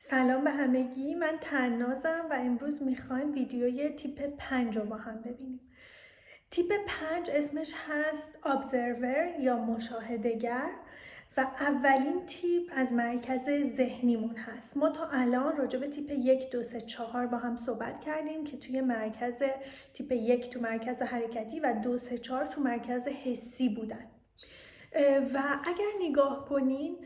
سلام به همگی، من تنازم و امروز میخوایم ویدیوی تیپ 5 رو با هم ببینیم. تیپ 5 اسمش هست Observer یا مشاهده‌گر و اولین تیپ از مرکز ذهنیمون هست. ما تا الان راجع به تیپ 1، 2، 3، 4 با هم صحبت کردیم که توی مرکز تیپ 1 تو مرکز حرکتی و 2، 3، 4 تو مرکز حسی بودن. و اگر نگاه کنین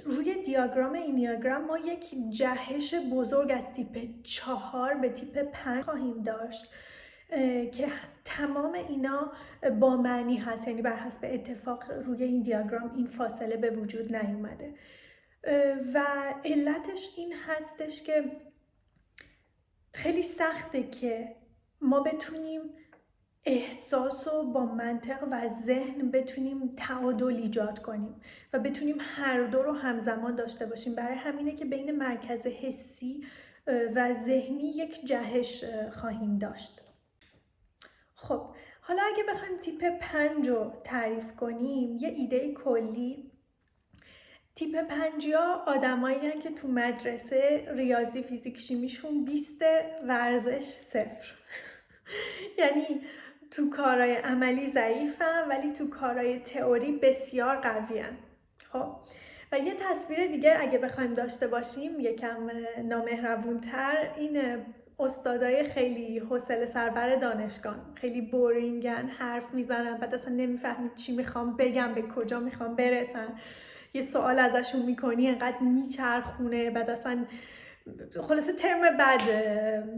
روی دیاگرام اینیاگرام ما یک جهش بزرگ از تیپ 4 به تیپ 5 خواهیم داشت که تمام اینا با معنی هست، یعنی بر حسب اتفاق روی این دیاگرام این فاصله به وجود نیومده و علتش این هستش که خیلی سخته که ما بتونیم احساس رو با منطق و ذهن بتونیم تعادل ایجاد کنیم و بتونیم هر دو رو همزمان داشته باشیم. برای همینه که بین مرکز حسی و ذهنی یک جهش خواهیم داشت. خب حالا اگه بخوایم تیپ 5 رو تعریف کنیم، یه ایده کلی، تیپ 5 آدمایی هستن که تو مدرسه ریاضی، فیزیک، شیمیشون 20، ورزش 0. یعنی تو کارهای عملی ضعیفن ولی تو کارهای تئوری بسیار قویان. خب و یه تصویر دیگه اگه بخوایم داشته باشیم یکم نامهربونتر، این استادای خیلی حوصله سربر دانشگاه، خیلی بورینگن، حرف میزنن بعد اصلا نمیفهمید چی میخوام بگم، به کجا میخوام برسن. یه سوال ازشون میکنی انقدر میچرخونه، بعد اصلا خلاصه ترم بعد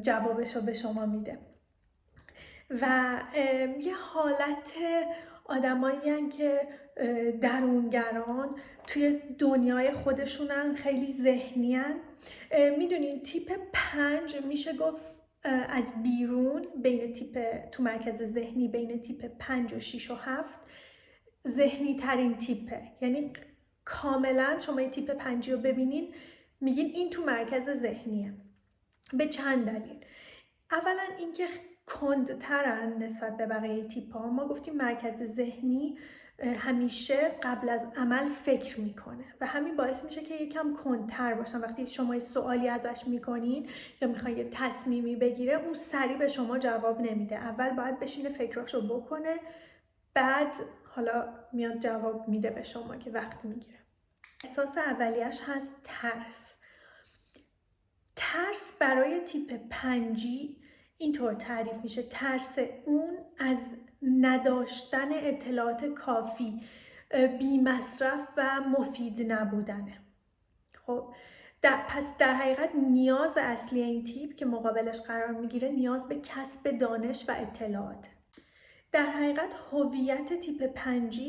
جوابشو به شما میده. و یه حالت آدمایی هن که درونگران، توی دنیای خودشونن، خیلی ذهنی هن. میدونین تیپ 5 میشه گفت از بیرون بین تیپ تو مرکز ذهنی بین تیپ 5 و 6 و 7 ذهنی ترین تیپه. یعنی کاملا شما یه تیپ 5 رو ببینین میگین این تو مرکز ذهنیه به چند دلیل. اولا اینکه کندترن نسبت به بقیه تیپ‌ها. ما گفتیم مرکز ذهنی همیشه قبل از عمل فکر میکنه و همین باعث میشه که یکم کندتر باشن. وقتی شما یه سوالی ازش میکنین یا میخواین یه تصمیمی بگیره، اون سریع به شما جواب نمیده. اول باید بشینه فکراشو بکنه، بعد حالا میاد جواب میده به شما که وقت میگیره. احساس اولیش هست ترس. ترس برای تیپ 5 اینطور تعریف میشه: ترس اون از نداشتن اطلاعات کافی، بی مصرف و مفید نبودنه. خب پس در حقیقت نیاز اصلی این تیپ که مقابلش قرار میگیره نیاز به کسب دانش و اطلاعات. در حقیقت هویت تیپ 5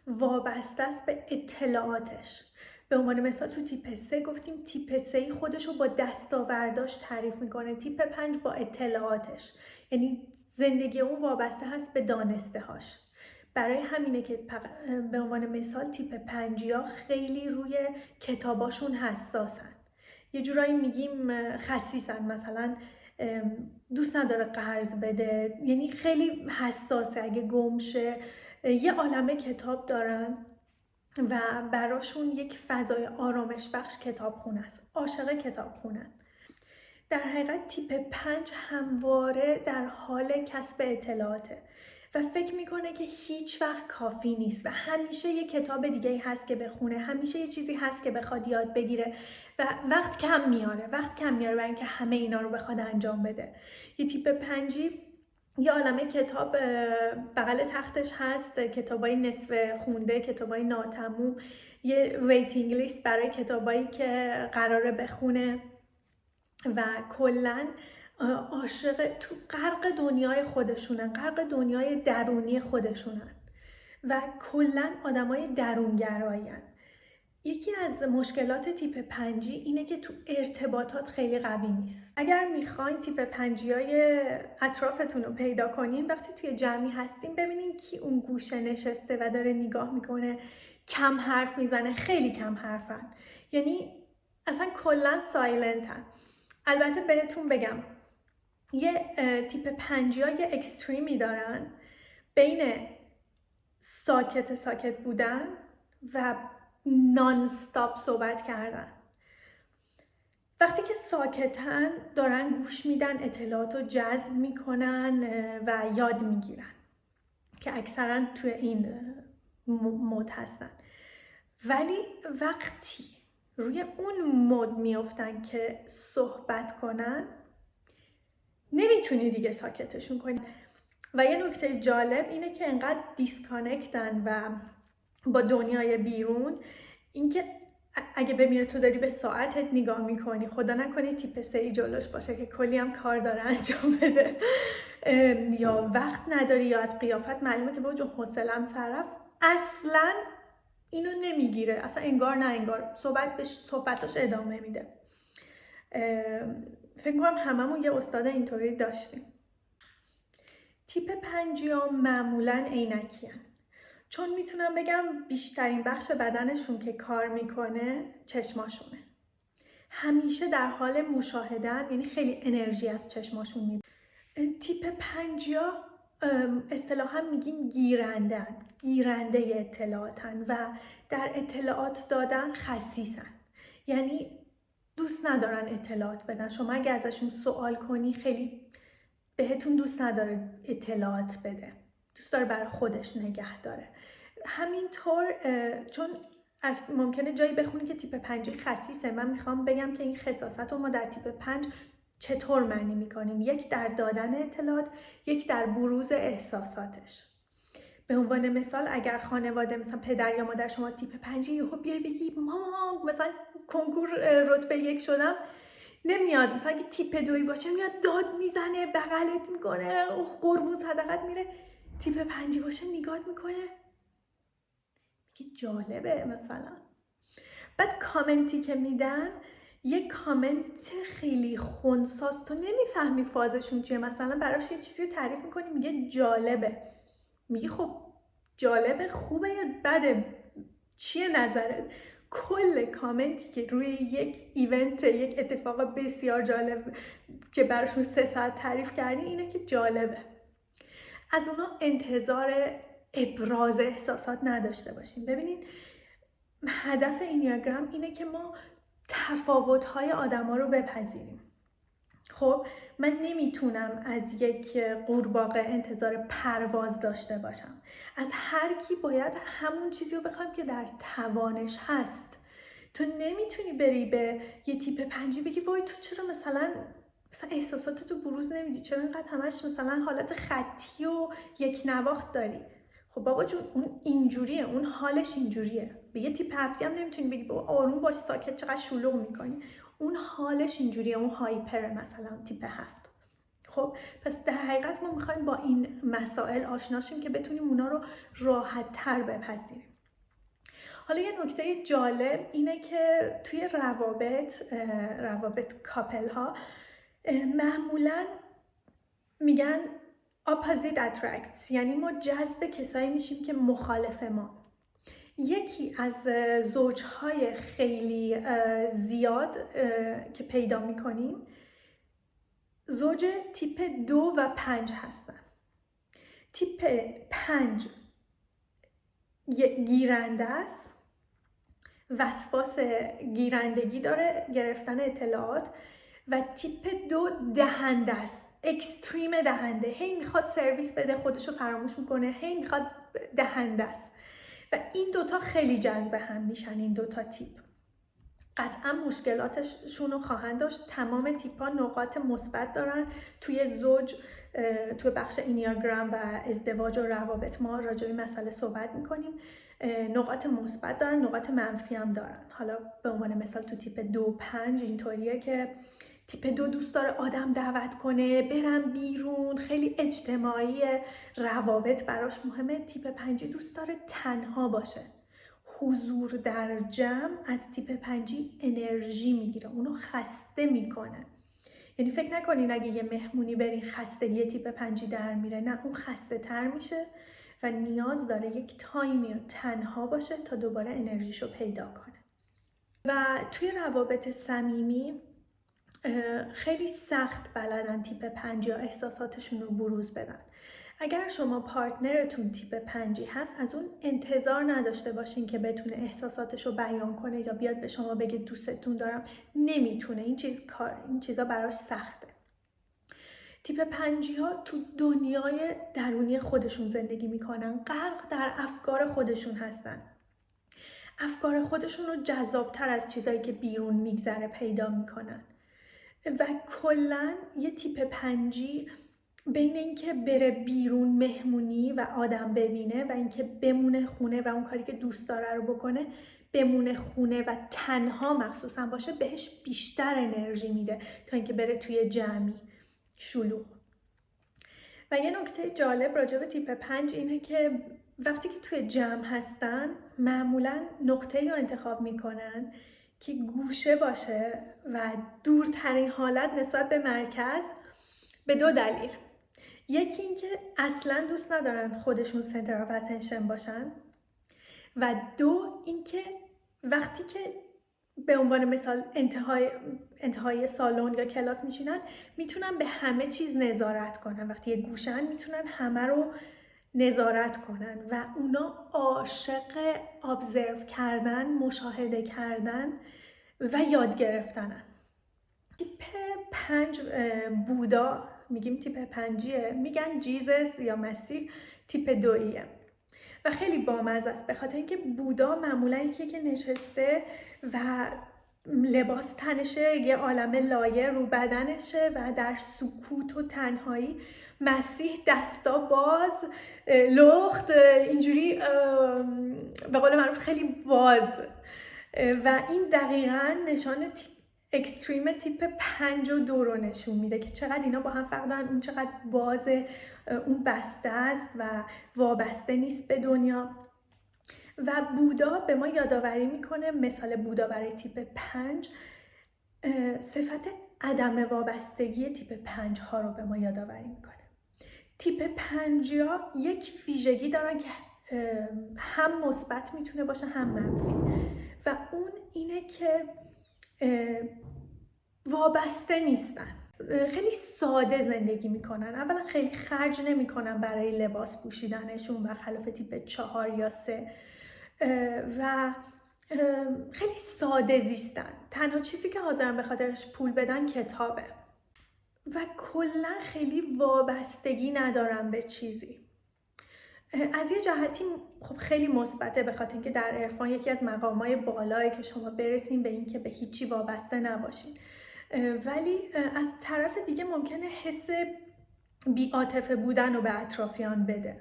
وابسته است به اطلاعاتش. به عنوان مثال تو تیپ 3 گفتیم تیپ 3 خودش رو با دستاورداش تعریف میکنه، تیپ 5 با اطلاعاتش. یعنی زندگی اون وابسته هست به دانسته هاش. برای همینه که به عنوان مثال تیپ 5 خیلی روی کتاباشون حساسن. یه جورایی میگیم خسیسن، مثلا دوست نداره قرض بده، یعنی خیلی حساسه اگه گم شه. یه عالمه کتاب دارن و براشون یک فضای آرامش بخش کتابخونه است. عاشق کتابخونن. در حقیقت تیپ 5 همواره در حال کسب اطلاعاته و فکر میکنه که هیچ وقت کافی نیست و همیشه یه کتاب دیگه هست که بخونه، همیشه یه چیزی هست که بخواد یاد بگیره و وقت کم میاره برای اینکه همه اینا رو بخواد انجام بده. یه تیپ 5 یه عالمه کتاب بغل تختش هست، کتابای نصف خونده، کتابای ناتموم، یه ویتینگ لیست برای کتابایی که قراره بخونه و کلن عاشق، تو غرق دنیای خودشونن، غرق دنیای درونی خودشونن و کلن آدمای درونگرایین. یکی از مشکلات تیپ 5 اینه که تو ارتباطات خیلی قوی نیست. اگر میخواین تیپ 5 اطرافتون رو پیدا کنین، وقتی توی جمعی هستین ببینین کی اون گوشه نشسته و داره نگاه میکنه، کم حرف میزنه، خیلی کم حرفن، یعنی اصلا کلا سایلنتن. البته بهتون بگم یه تیپ 5 یه اکستریمی دارن بین ساکت بودن و نان استاپ صحبت کردن. ساکتن دارن گوش میدن، اطلاعات رو جذب میکنن و یاد میگیرن که اکثرا توی این مود هستن. ولی وقتی روی اون مود میافتن که صحبت کنن نمیتونی دیگه ساکتشون کنی. و یه نکته جالب اینه که انقدر دیسکانکتن و با دنیای بیرون، اینکه اگه ببینه تو داری به ساعتت نگاه میکنی، خدا نکنه تیپ 3 جلوش باشه که کلی هم کار داره انجام بده یا وقت نداری یا از قیافت معلومه که با جون حوصله‌ام سر رفت، اصلا اینو نمیگیره، اصلا انگار نه انگار صحبتاش ادامه میده. فکر کنم هممون یه استاد اینطوری داشتیم. تیپ 5 معمولا عینکی‌ان، چون میتونم بگم بیشترین بخش بدنشون که کار میکنه چشماشونه. همیشه در حال مشاهده‌ان، یعنی خیلی انرژی از چشماشون میاد. تیپ 5 اصطلاحاً میگیم گیرنده اطلاعاتن و در اطلاعات دادن خسیسن، یعنی دوست ندارن اطلاعات بدن. شما اگه ازشون سوال کنی خیلی بهتون دوست نداره اطلاعات بده، دوست داره برای خودش نگه داره. همینطور چون ممکنه جایی بخونی که تیپ 5 خسیسه، من میخوام بگم که این خساست رو ما در تیپ 5 چطور معنی میکنیم. یک در دادن اطلاعات، یک در بروز احساساتش. به عنوان مثال اگر خانواده مثلا پدر یا مادر شما تیپ 5 یهو بیای بگی مامان مثلا کنکور رتبه 1 شدم، نمیاد. مثلا اگه تیپ 2 باشه میاد داد میزنه، بغلت میکنه، قربون صدقت میره. تیپ 5 باشه نگاهت میکنه میگه جالبه مثلا. بعد کامنتی که میدن یه کامنت خیلی خنثاست، تو نمیفهمی فازشون چیه. مثلا براش یه چیزی رو تعریف میکنی میگه جالبه، میگی خب جالبه خوبه یا بده، چیه نظرت؟ کل کامنتی که روی یک ایونت، یک اتفاق بسیار جالب که براشون 3 ساعت تعریف کردی اینه که جالبه. از اونا انتظار ابراز احساسات نداشته باشیم. ببینید هدف اینیاگرام اینه که ما تفاوت‌های آدم‌ها رو بپذیریم. خب من نمیتونم از یک قورباغه انتظار پرواز داشته باشم. از هر کی باید همون چیزی رو بخوام که در توانش هست. تو نمیتونی بری به یه تیپ 5 بگی وای تو چرا مثلا احساساتتو بروز نمیدی، چرا اینقدر همش مثلا حالت خطی و یک نواخت داری. خب بابا جون اون اینجوریه، اون حالش اینجوریه. به یه تیپ 7 هم نمیتونی بگی بابا آروم باش ساکت چقدر شلوغ میکنی، اون حالش اینجوریه، اون هایپره مثلا تیپ 7. خب پس در حقیقت ما میخوایم با این مسائل آشنا شیم که بتونیم اونا رو راحت تر بپذیریم. حالا یه نکته جالب اینه که توی روابط کاپل ها معمولا میگن opposite attracts، یعنی ما جذب کسایی میشیم که مخالف ما. یکی از زوجهای خیلی زیاد که پیدا میکنیم زوج تیپ 2 و 5 هستن. تیپ 5 گیرنده است، وسواس گیرندگی داره، گرفتن اطلاعات، و تیپ 2 دهنده است، اکستریم دهنده، هی میخواد سرویس بده خودشو فراموش میکنه، هی میخواد دهنده است. و این دوتا خیلی جذب هم میشن. این دوتا تیپ قطعا مشکلاتشون رو خواهند داشت. تمام تیپا نقاط مثبت دارن. توی زوج، توی بخش اینیاگرام و ازدواج و روابط ما راجع به مسئله صحبت میکنیم. نقاط مثبت دارن، نقاط منفی هم دارن. حالا به عنوان مثال تو تیپ 2 و 5 اینطوریه که تیپ 2 دوست داره آدم دعوت کنه، برن بیرون، خیلی اجتماعی، روابط براش مهمه. تیپ 5 دوست داره تنها باشه، حضور در جمع از تیپ 5 انرژی میگیره، اونو خسته میکنه. یعنی فکر نکنین اگه یه مهمونی برین خستگی تیپ 5 در میره، نه، اون خسته تر میشه و نیاز داره یک تایمی رو تنها باشه تا دوباره انرژیشو پیدا کنه. و توی روابط صمیمی خیلی سخت بلدن تیپ 5 احساساتشون رو بروز بدن. اگر شما پارتنرتون تیپ 5 هست، از اون انتظار نداشته باشین که بتونه احساساتش رو بیان کنه یا بیاد به شما بگه دوستتون دارم. نمیتونه. این چیزا براش سخته. تیپ 5 ها تو دنیای درونی خودشون زندگی میکنن، غرق در افکار خودشون هستن. افکار خودشون رو جذابتر از چیزایی که بیرون میگذره پیدا میکنن و کلن یه تیپ 5 بین اینکه بره بیرون مهمونی و آدم ببینه و اینکه بمونه خونه و اون کاری که دوست داره رو بکنه، بمونه خونه و تنها مخصوصا باشه، بهش بیشتر انرژی میده تا اینکه بره توی جمعی شلوغ. و یه نکته جالب راجع به تیپ 5 اینه که وقتی که توی جمع هستن معمولا نقطه‌ای رو انتخاب میکنن که گوشه باشه و دورترین حالت نسبت به مرکز، به 2 دلیل. یکی اینکه اصلا دوست ندارن خودشون سنتر آف اتنشن باشن و 2 اینکه وقتی که به عنوان مثال انتهای سالن یا کلاس میشینن، میتونن به همه چیز نظارت کنن. وقتی یه گوشن میتونن همه رو نظارت کنن و اونا عاشق ابزرو کردن، مشاهده کردن و یاد گرفتنن. تیپ 5 بودا میگیم تیپ 5، میگن جیزس یا مسیح تیپ 2 و خیلی بامزه است به خاطر اینکه بودا معمولا یکی که نشسته و لباس تنشه، یه عالمه لایه رو بدنشه و در سکوت و تنهایی. مسیح دستا باز، لخت، اینجوری به قول معروف خیلی باز و این دقیقاً نشان اکستریم تیپ 5 و 2 رو نشون میده که چقدر اینا با هم فرق دارن. اون چقدر بازه، اون بسته است و وابسته نیست به دنیا. و بودا به ما یادآوری میکنه، مثال بودا برای تیپ 5 صفت عدم وابستگی تیپ 5 ها رو به ما یادآوری میکنه. تیپ 5 ها یک ویژگی دارن که هم مثبت میتونه باشه هم منفی و اون اینه که وابسته نیستن. خیلی ساده زندگی میکنن. اولا خیلی خرج نمیکنن برای لباس پوشیدنشون برخلاف تیپ 4 یا 3 و خیلی ساده زیستن. تنها چیزی که حاضرن به خاطرش پول بدن کتابه و کلا خیلی وابستگی ندارن به چیزی. از یه جهتی خب خیلی مثبته، به خاطر اینکه در عرفان یکی از مقامات بالایی که شما برسین به این که به هیچی وابسته نباشین، ولی از طرف دیگه ممکنه حس بی‌عاطفه بودن رو به اطرافیان بده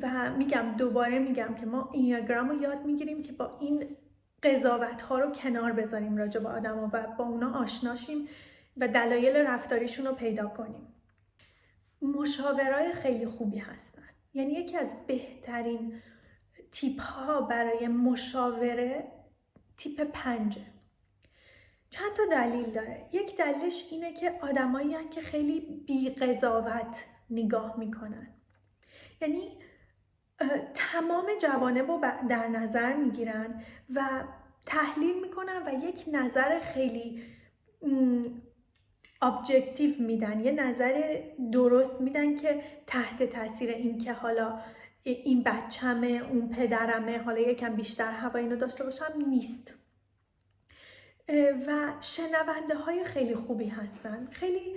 و دوباره میگم که ما اینیاگرام رو یاد میگیریم که با این قضاوت ها رو کنار بذاریم راجع به آدم ها و با اونا آشناشیم و دلایل رفتاریشون رو پیدا کنیم. مشاورای خیلی خوبی هستن، یعنی یکی از بهترین تیپ ها برای مشاوره تیپ 5. چند تا دلیل داره. یک دلیلش اینه که آدمایی هستن که خیلی بی قضاوت نگاه میکنن، یعنی تمام جوانب رو در نظر میگیرن و تحلیل میکنن و یک نظر خیلی ابجکتیو میدن، یه نظر درست میدن که تحت تاثیر این که حالا این بچه‌مه، اون پدرمه، حالا یکم بیشتر هوا اینو داشته باشم نیست. و شنونده های خیلی خوبی هستن، خیلی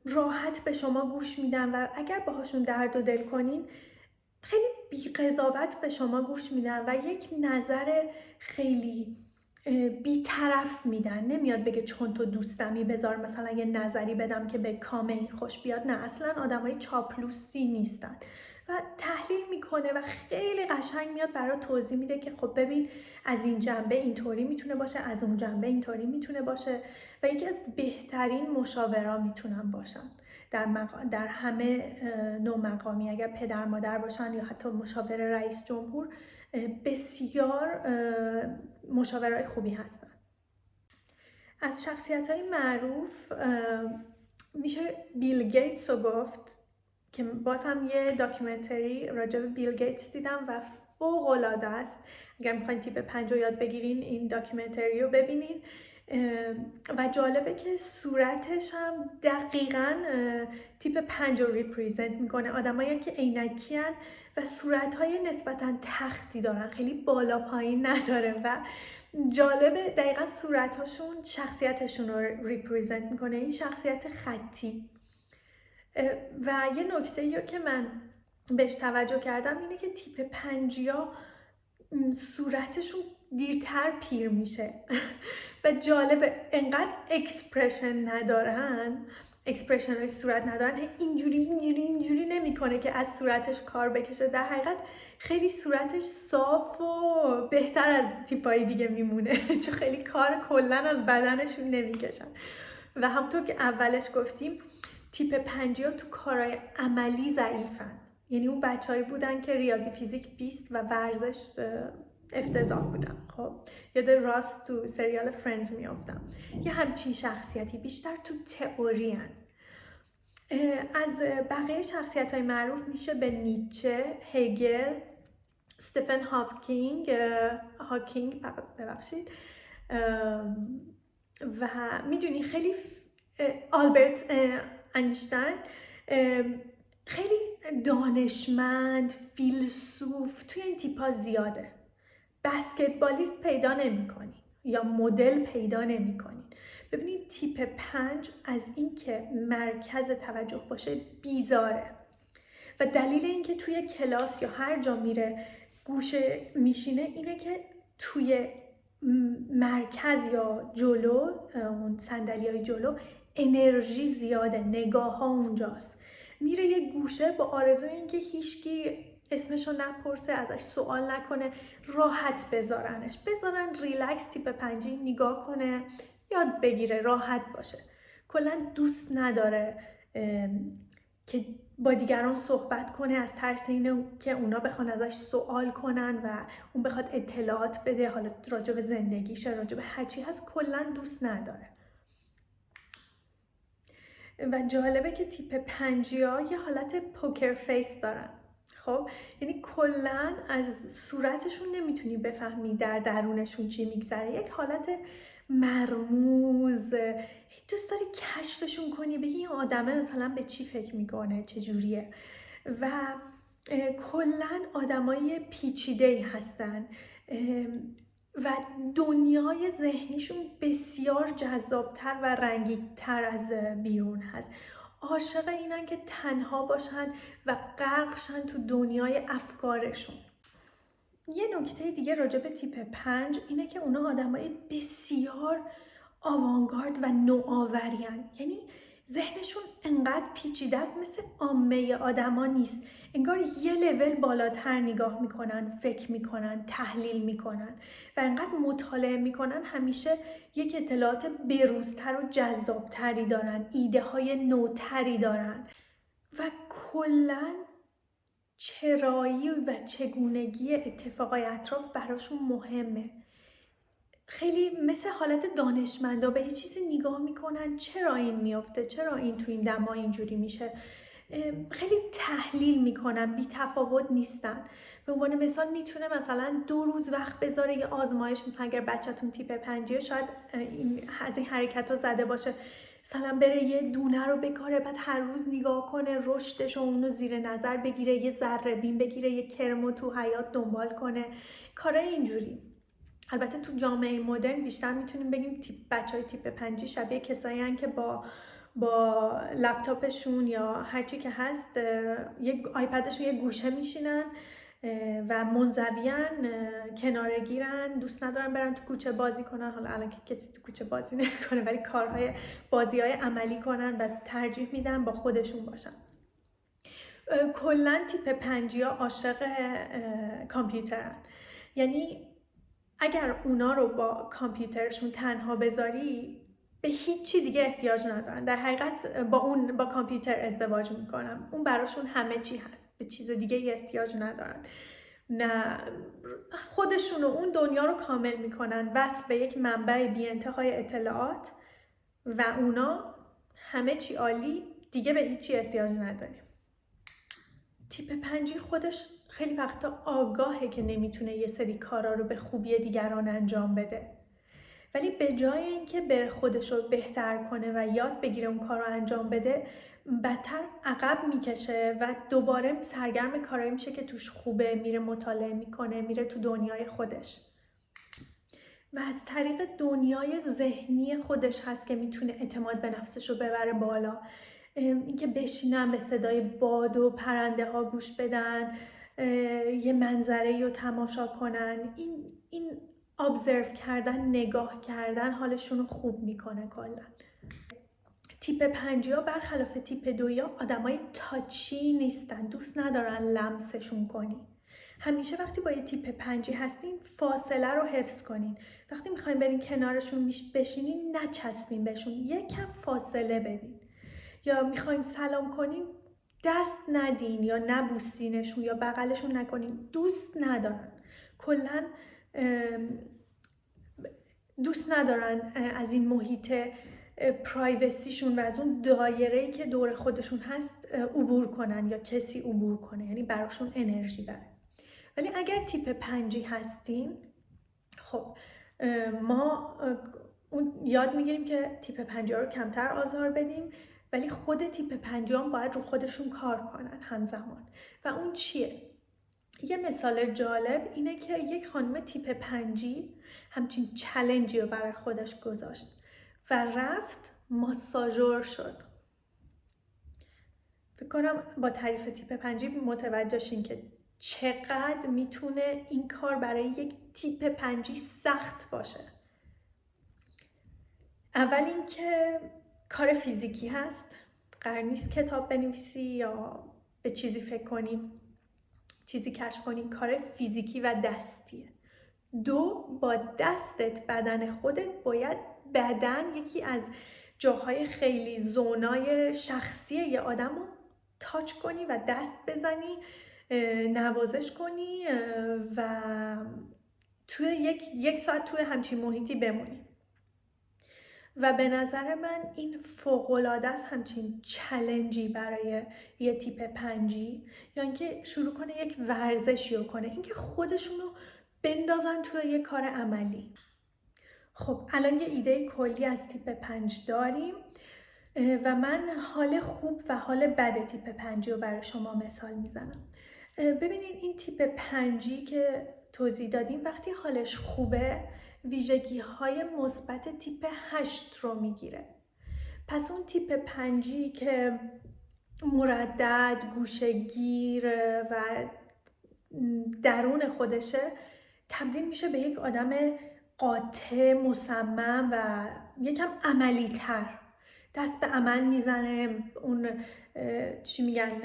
راحت به شما گوش میدن و اگر باهاشون درد و دل کنین خیلی بی قضاوت به شما گوش میدن و یک نظر خیلی بی طرف میدن. نمیاد بگه چون تو دوستمی بذار مثلا یه نظری بدم که به کام این خوش بیاد. نه، اصلا آدمای چاپلوسی نیستن و تحلیل میکنه و خیلی قشنگ میاد برای توضیح میده که خب ببین از این جنبه اینطوری میتونه باشه، از اون جنبه اینطوری میتونه باشه و یکی از بهترین مشاورا میتونن باشن در همه نوع مقامی. اگر پدر مادر باشن یا حتی مشاور رئیس جمهور، بسیار مشاورای خوبی هستن. از شخصیت‌های معروف میشه بیل گیتس رو گفت که باز هم یه داکیومنتری راجع به بیل گیتس دیدم و فوق‌العاده است. اگر میخواین تیپ 5 رو یاد بگیرین این داکیومنتری رو ببینین. و جالبه که صورتش هم دقیقاً تیپ 5 رو ریپریزنت میکنه. آدمایی که عینکی هن و صورتهای نسبتاً تختی دارن، خیلی بالا پایین نداره و جالبه دقیقاً صورتهاشون شخصیتشون رو ریپریزنت میکنه، این شخصیت خطی. و یه نکته که من بهش توجه کردم اینه که تیپ 5 صورتشون دیرتر پیر میشه و جالبه انقدر اکسپرشن ندارن، اکسپرشن های صورت ندارن، اینجوری نمیکنه که از صورتش کار بکشه. در حقیقت خیلی صورتش صاف و بهتر از تیپای دیگه میمونه چون خیلی کار کلن از بدنشون نمیکشن. و همونطور که اولش گفتیم تیپ 5 تو کارهای عملی ضعیفن، یعنی اون بچه‌هایی بودن که ریاضی فیزیک 20 و ورزش افتضاح بودن. خب یاد راس تو سریال فرندز میافتم، یه همچین شخصیتی بیشتر تو تئوری هن. از بقیه شخصیت‌های معروف میشه به نیچه، هگل، استفن هاکینگ ببخشید، و میدونی خیلی آلبرت اینشتین، خیلی دانشمند، فیلسوف توی این تیپا زیاده. بسکتبالیست پیدا نمی‌کنی یا مدل پیدا نمی‌کنی. ببینید تیپ 5 از اینکه مرکز توجه باشه بیزاره و دلیل اینکه توی کلاس یا هر جا میره گوشه میشینه اینه که توی مرکز یا جلو، اون صندلی‌های جلو انرژی زیاده، نگاه ها اونجاست، میره یه گوشه با آرزوی اینکه هیچکی اسمشو نپرسه، ازش سوال نکنه، راحت بذارن ریلکس. تیپ 5 نگاه کنه، یاد بگیره، راحت باشه. کلا دوست نداره که با دیگران صحبت کنه از ترس اینه که اونا بخوان ازش سوال کنن و اون بخواد اطلاعات بده، حالا راجع به زندگیشه، راجع به هر چی هست، کلا دوست نداره. و جالبه که تیپ 5 یه حالت پوکر فیس دارن. خب یعنی کلا از صورتشون نمیتونی بفهمی در درونشون چی میگذره، یک حالت مرموز، دوست داری کشفشون کنی، بگی این آدمه مثلا به چی فکر میکنه، چجوریه. و کلا آدمای پیچیده‌ای هستن و دنیای ذهنیشون بسیار جذابتر و رنگین‌تر از بیرون هست. عاشق اینن که تنها باشن و غرقشن تو دنیای افکارشون. یه نکته دیگه راجع به تیپ 5 اینه که اونا آدمای بسیار آوانگارد و نوآورین، یعنی ذهنشون انقدر پیچیده است، مثل عامه آدما نیست، انگار یه لول بالاتر نگاه میکنن، فکر میکنن، تحلیل میکنن و انقدر مطالعه میکنن، همیشه یک اطلاعات بروزتر و جذابتری دارن، ایده های نوتری دارن و کلا چرایی و چگونگی اتفاقای اطراف براشون مهمه. خیلی مثل حالت دانشمندا به یه چیزی نگاه میکنن، چرا این میافته، چرا این تو این دما اینجوری میشه، خیلی تحلیل میکنن، بی تفاوت نیستن. به عنوان مثال میتونه مثلا 2 روز وقت بذاره یه آزمایش، مثلا اگر بچه‌تون تیپ 5 شاید از این حرکت ها زده باشه، مثلا بره یه دونه رو بکاره، بعد هر روز نگاه کنه رشدش و اونو زیر نظر بگیره، یه ذره بین بگیره، یه کرمو تو حیات دنبال کنه، کارای اینجوری. البته تو جامعه مدرن بیشتر میتونیم بگیم بچهای تیپ 5 شبیه کسایی هستن که با لپتاپشون یا هرچی که هست، یه آیپدشون یه گوشه میشینن و منزویان، کنارگیرن، دوست ندارن برن تو کوچه بازی کنن. حالا الان که کسی تو کوچه بازی نمیکنه، ولی بازی‌های عملی کنن و ترجیح میدن با خودشون باشن. کلا تیپ 5 عاشق کامپیوترن، یعنی اگر اونا رو با کامپیوترشون تنها بذاری به هیچی دیگه احتیاج ندارن. در حقیقت با کامپیوتر ازدواج میکنن، اون براشون همه چی هست، به چیز دیگه احتیاج ندارن. نه، خودشون و اون دنیا رو کامل میکنن، وصل به یک منبع بی انتهای اطلاعات و اونا همه چی عالی، دیگه به هیچی احتیاج نداریم. تیپ 5 خودش خیلی وقتا آگاهه که نمیتونه یه سری کارا رو به خوبی دیگران انجام بده ولی به جای اینکه بره خودش رو بهتر کنه و یاد بگیره اون کار رو انجام بده، بدتر عقب میکشه و دوباره سرگرم کارایی میشه که توش خوبه، میره مطالعه میکنه، میره تو دنیای خودش و از طریق دنیای ذهنی خودش هست که میتونه اعتماد به نفسش رو ببره بالا. اینکه بشینن به صدای باد و پرنده ها گوش بدن، یه منظره رو تماشا کنن، این ابزرو کردن، نگاه کردن حالشون رو خوب میکنه کلا. تیپ 5 ها برخلاف تیپ 2 ها آدمای تاچی نیستن، دوست ندارن لمسشون کنی. همیشه وقتی با یه تیپ 5 هستین فاصله رو حفظ کنین. وقتی میخواین برین کنارشون بشینین نچسبین بهشون، یکم فاصله بدین. یا میخواین سلام کنین دست ندین یا نبوسینشون یا بغلشون نکنین، دوست ندارن. کلا دوست ندارن از این محیط پرایوسیشون و از اون دایره‌ای که دور خودشون هست عبور کنن یا کسی عبور کنه، یعنی براشون انرژی بره. ولی اگر تیپ 5 هستین، خب ما یاد میگیریم که تیپ 5 رو کمتر آزار بدیم، ولی خود تیپ 5 هم باید رو خودشون کار کنن همزمان. و اون چیه؟ یه مثال جالب اینه که یک خانم تیپ 5 همچین چالنجی رو برای خودش گذاشت و رفت ماساژور شد. فکر کنم با تعریف تیپ 5 متوجه شین که چقدر میتونه این کار برای یک تیپ 5 سخت باشه. اول اینکه کار فیزیکی هست، قرار نیست کتاب بنویسی یا به چیزی فکر کنی، چیزی کشف کنی، کار فیزیکی و دستیه. 2، با دستت بدن خودت باید بدن یکی از جاهای خیلی زونای شخصی یه آدم رو تاچ کنی و دست بزنی، نوازش کنی و توی یک ساعت توی همچین محیطی بمونی. و به نظر من این فوق‌العاده است همچین چالنجی برای یه تیپ 5 یا اینکه شروع کنه یک ورزشی رو کنه، اینکه خودشونو بندازن توی یه کار عملی. خب الان یه ایده کلی از تیپ 5 داریم و من حال خوب و حال بد تیپ 5 رو برای شما مثال میزنم. ببینید این تیپ 5 که توضیح دادیم وقتی حالش خوبه ویژگی های مثبت تیپ 8 رو میگیره. پس اون تیپ 5 که مردد، گوشه‌گیر و درون خودشه تبدیل میشه به یک آدم قاطع، مصمم و یکم عملی تر. دست به عمل میزنه، اون چی میگن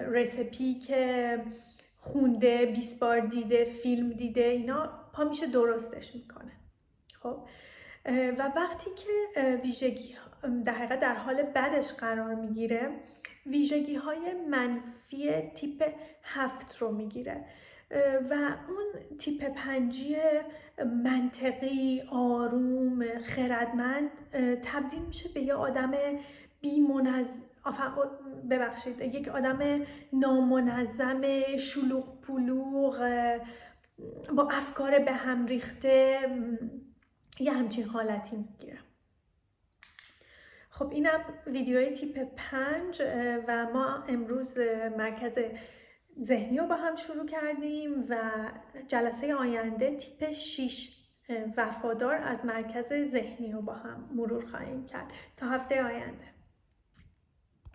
رسپی که خونده، 20 بار دیده، فیلم دیده، اینا پا میشه درستش میکنه. خب و وقتی که ویژگی در حقیقت در حال بدش قرار میگیره ویژگی های منفی تیپ 7 رو میگیره و اون تیپ 5 منطقی، آروم، خردمند تبدیل میشه به یه آدم یک آدم نامنظم، شلوغ پلوغ، با افکار به هم ریخته، یه همچین حالتی میگیره. خب اینم ویدیوی تیپ 5 و ما امروز مرکز ذهنی رو با هم شروع کردیم و جلسه آینده تیپ 6 وفادار از مرکز ذهنی رو با هم مرور خواهیم کرد. تا هفته آینده.